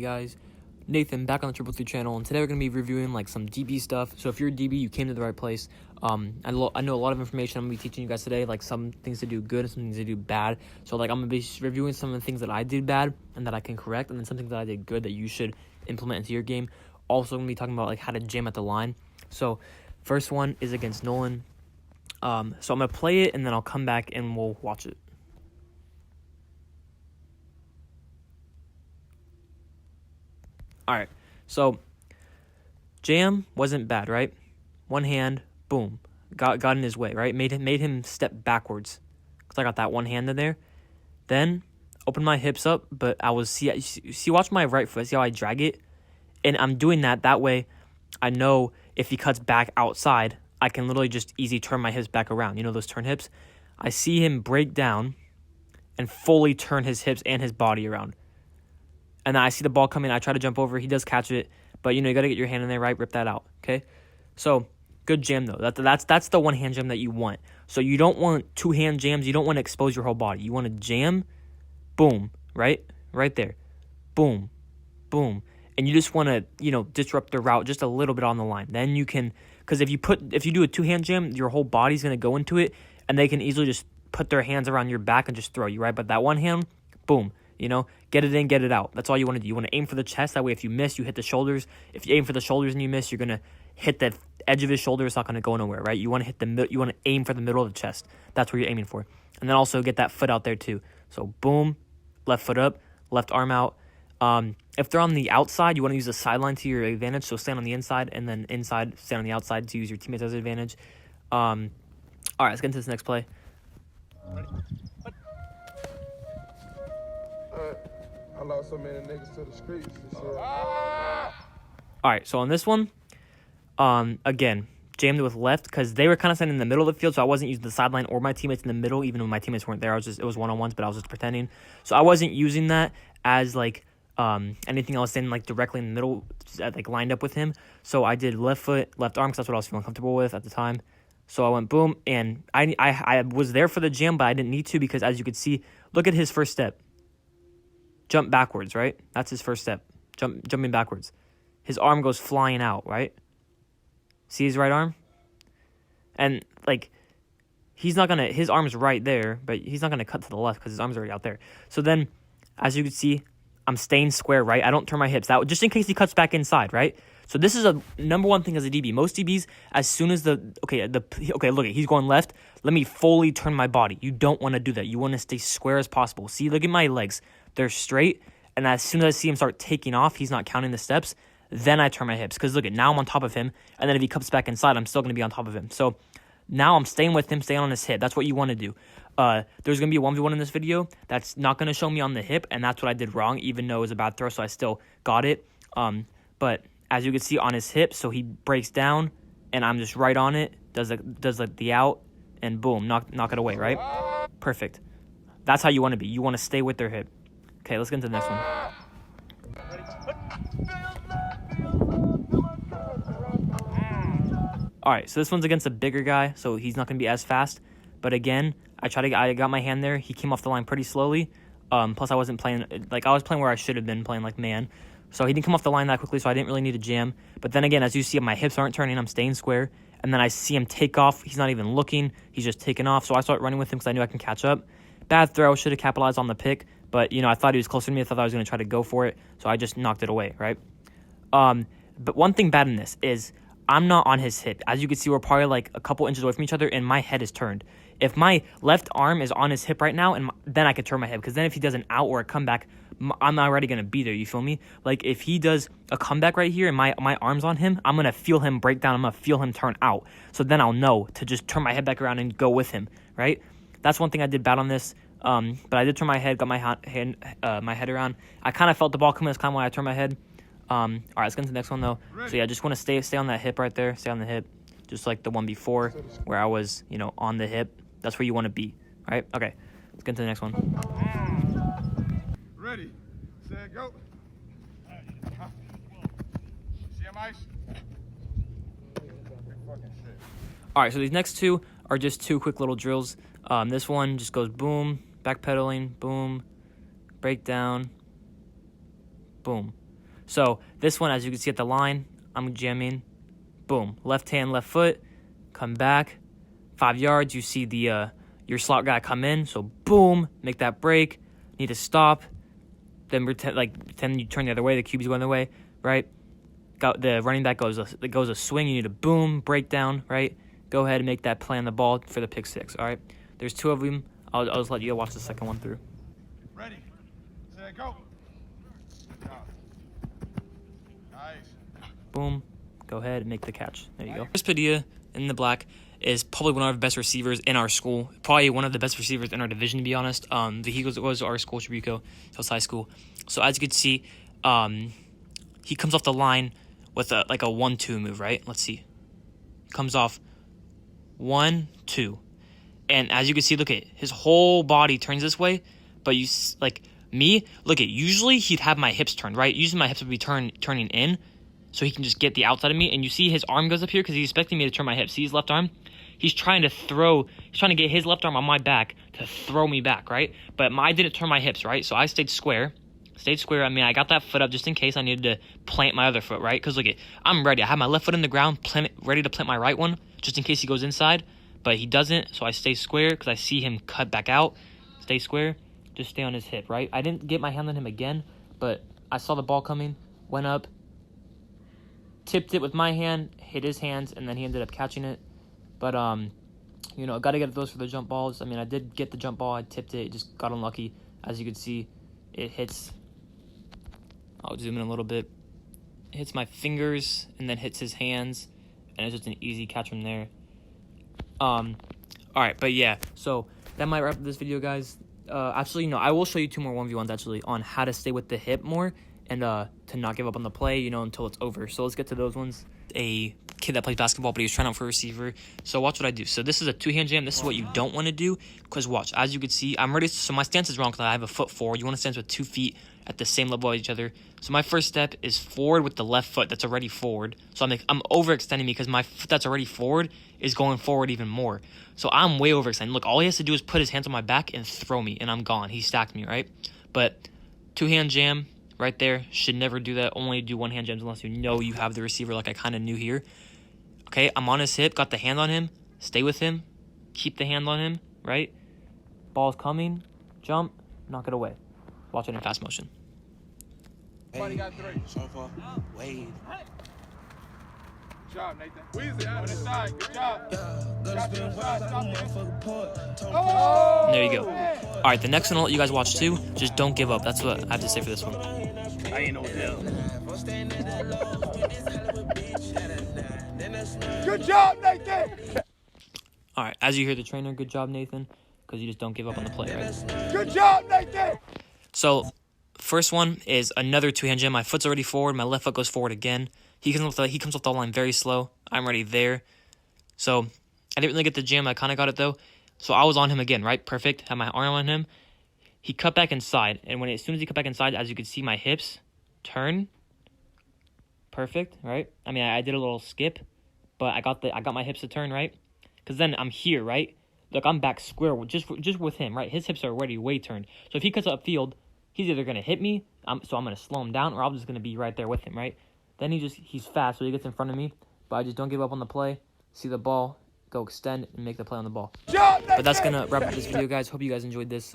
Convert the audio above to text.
Hey guys, Nathan back on the Triple Three channel, and today we're going to be reviewing like some DB stuff. So if you're a DB, you came to the right place. I know a lot of information I'm going to be teaching you guys today, like some things to do good and some things to do bad. So like I'm going to be reviewing some of the things that I did bad and that I can correct, and then some things that I did good that you should implement into your game. Also going to be talking about like how to jam at the line. So first one is against Nolan. So I'm going to play it and then I'll come back and we'll watch it. Alright, so jam wasn't bad, right? One hand, boom, got in his way, right? Made him step backwards because I got that one hand in there. Then opened my hips up, but I was see watch my right foot. See how I drag it, and I'm doing that way. I know if he cuts back outside, I can literally just easy turn my hips back around. You know those turn hips. I see him break down and fully turn his hips and his body around. And then I see the ball coming. I try to jump over. He does catch it. But, you got to get your hand in there, right? Rip that out, okay? So, good jam, though. That's the one-hand jam that you want. So, you don't want two-hand jams. You don't want to expose your whole body. You want to jam, boom, right? Right there. Boom, boom. And you just want to, disrupt the route just a little bit on the line. Then you can, because if you do a two-hand jam, your whole body's going to go into it, and they can easily just put their hands around your back and just throw you, right? But that one hand, boom. Get it in, get it out. That's all you want to do. You want to aim for the chest. That way, if you miss, you hit the shoulders. If you aim for the shoulders and you miss, you're going to hit the edge of his shoulder. It's not going to go nowhere, right? You want to you want to aim for the middle of the chest. That's where you're aiming for. And then also get that foot out there too. So boom, left foot up, left arm out. If they're on the outside, you want to use the sideline to your advantage. So stand on the inside, and then inside, stand on the outside to use your teammates as an advantage. All right, let's get into this next play. I lost so many niggas to the streets and shit. All right, so on this one, again, jammed with left because they were kind of standing in the middle of the field, so I wasn't using the sideline or my teammates in the middle, even when my teammates weren't there. It was one-on-ones, but I was just pretending. So I wasn't using that as like anything I was standing like directly in the middle, like lined up with him. So I did left foot, left arm because that's what I was feeling comfortable with at the time. So I went boom, and I was there for the jam, but I didn't need to because as you could see, look at his first step. Jump backwards, right? That's his first step. Jumping backwards. His arm goes flying out, right? See his right arm? And, his arm's right there, but he's not going to cut to the left because his arm's already out there. So then, as you can see, I'm staying square, right? I don't turn my hips out, just in case he cuts back inside, right? So this is a number one thing as a DB. Most DBs, as soon as look, he's going left. Let me fully turn my body. You don't want to do that. You want to stay square as possible. See, look at my legs. They're straight, and as soon as I see him start taking off, he's not counting the steps, then I turn my hips. Because look at, now I'm on top of him, and then if he comes back inside, I'm still going to be on top of him. So now I'm staying with him, staying on his hip. That's what you want to do. There's going to be a 1v1 in this video that's not going to show me on the hip, and that's what I did wrong, even though it was a bad throw, so I still got it. But as you can see on his hip, so he breaks down, and I'm just right on it, does the out, and boom, knock it away, right? Perfect. That's how you want to be. You want to stay with their hip. Okay, let's get into the next one. All right, so this one's against a bigger guy, so he's not going to be as fast. But again, I got my hand there. He came off the line pretty slowly. Plus, I wasn't playing, I was playing where I should have been playing like man. So he didn't come off the line that quickly, so I didn't really need a jam. But then again, as you see, my hips aren't turning. I'm staying square. And then I see him take off. He's not even looking. He's just taking off. So I start running with him because I knew I can catch up. Bad throw. Should have capitalized on the pick. But, I thought he was closer to me. I thought I was going to try to go for it. So I just knocked it away, right? But one thing bad in this is I'm not on his hip. As you can see, we're probably like a couple inches away from each other, and my head is turned. If my left arm is on his hip right now, then I could turn my head. Because then if he does an out or a comeback, I'm already going to be there. You feel me? Like if he does a comeback right here and my arm's on him, I'm going to feel him break down. I'm going to feel him turn out. So then I'll know to just turn my head back around and go with him, right? That's one thing I did bad on this. But I did turn my head, got my head around. I kind of felt the ball coming. That's kind of why I turned my head. All right, let's get into the next one, though. So, yeah, just want to stay on that hip right there. Stay on the hip, just like the one before where I was, on the hip. That's where you want to be, all right? Okay, let's get into the next one. Ready, set, go. See him, ice? All right, so these next two are just two quick little drills. This one just goes boom, backpedaling, boom, breakdown, boom. So this one, as you can see at the line, I'm jamming. Boom. Left hand, left foot. Come back. 5 yards. You see the your slot guy come in. So boom. Make that break. Need to stop. Then pretend you turn the other way. The QB's going the other way, right? The running back goes a swing. You need a boom, breakdown, right? Go ahead and make that play on the ball for the pick six, all right? There's 2 of them. I'll just let you watch the second one through. Ready, set, go. Good job. Nice. Boom. Go ahead and make the catch. There you go. Chris Padilla in the black is probably one of our best receivers in our school. Probably one of the best receivers in our division, to be honest. He was our school, Shreveport Hills High School. So as you can see, he comes off the line with a 1-2 move, right? Let's see. Comes off 1, 2. And as you can see, look at his whole body turns this way. But usually he'd have my hips turned, right? Usually my hips would be turning in so he can just get the outside of me. And you see his arm goes up here because he's expecting me to turn my hips. See his left arm? He's trying to get his left arm on my back to throw me back, right? But I didn't turn my hips, right? So I stayed square. I mean, I got that foot up just in case I needed to plant my other foot, right? Because look, I'm ready. I have my left foot in the ground, ready to plant my right one, just in case he goes inside. But he doesn't, so I stay square because I see him cut back out. Stay square. Just stay on his hip, right? I didn't get my hand on him again, but I saw the ball coming, went up, tipped it with my hand, hit his hands, and then he ended up catching it. But, got to get those for the jump balls. I mean, I did get the jump ball. I tipped it. Just got unlucky. As you can see, it hits. I'll zoom in a little bit. It hits my fingers and then hits his hands, and it's just an easy catch from there. All right, but yeah, so that might wrap up this video, guys. Actually, no, I will show you 2 more 1v1s actually on how to stay with the hip more and to not give up on the play, until it's over. So let's get to those ones. A kid that plays basketball, but he was trying out for a receiver. So watch what I do. So this is a 2-hand jam. This is what you don't want to do because watch, as you can see, I'm ready. So my stance is wrong because I have a foot forward. You want to stance with 2 feet at the same level as each other. So my first step is forward with the left foot that's already forward. So I'm overextending because my foot that's already forward is going forward even more. So I'm way overextending. Look, all he has to do is put his hands on my back and throw me, and I'm gone. He stacked me, right? But 2-hand jam right there. Should never do that. Only do 1-hand jams unless you know you have the receiver like I kind of knew here. Okay, I'm on his hip. Got the hand on him. Stay with him. Keep the hand on him, right? Ball's coming. Jump. Knock it away. Watch it in fast motion. Somebody got 3. So far, wave. Good job, Nathan. Weezy on the side. Good job. Got you inside. Stop Oh! There you go. All right, the next one I'll let you guys watch too. Just don't give up. That's what I have to say for this one. I ain't no deal. Good job, Nathan. All right, as you hear the trainer, good job, Nathan, because you just don't give up on the play, right? Good job, Nathan. So, first one is another 2-hand jam. My foot's already forward. My left foot goes forward again. He comes off the line very slow. I'm already there. So, I didn't really get the jam. I kind of got it, though. So, I was on him again, right? Perfect. Had my arm on him. He cut back inside. And as soon as he cut back inside, as you can see, my hips turn. Perfect, right? I mean, I did a little skip, but I got my hips to turn, right? Because then I'm here, right? Look, I'm back square just with him, right? His hips are already way turned. So if he cuts upfield, he's either going to hit me, so I'm going to slow him down, or I'm just going to be right there with him, right? Then he's fast, so he gets in front of me, but I just don't give up on the play. See the ball, go extend, and make the play on the ball. But that's going to wrap up this video, guys. Hope you guys enjoyed this.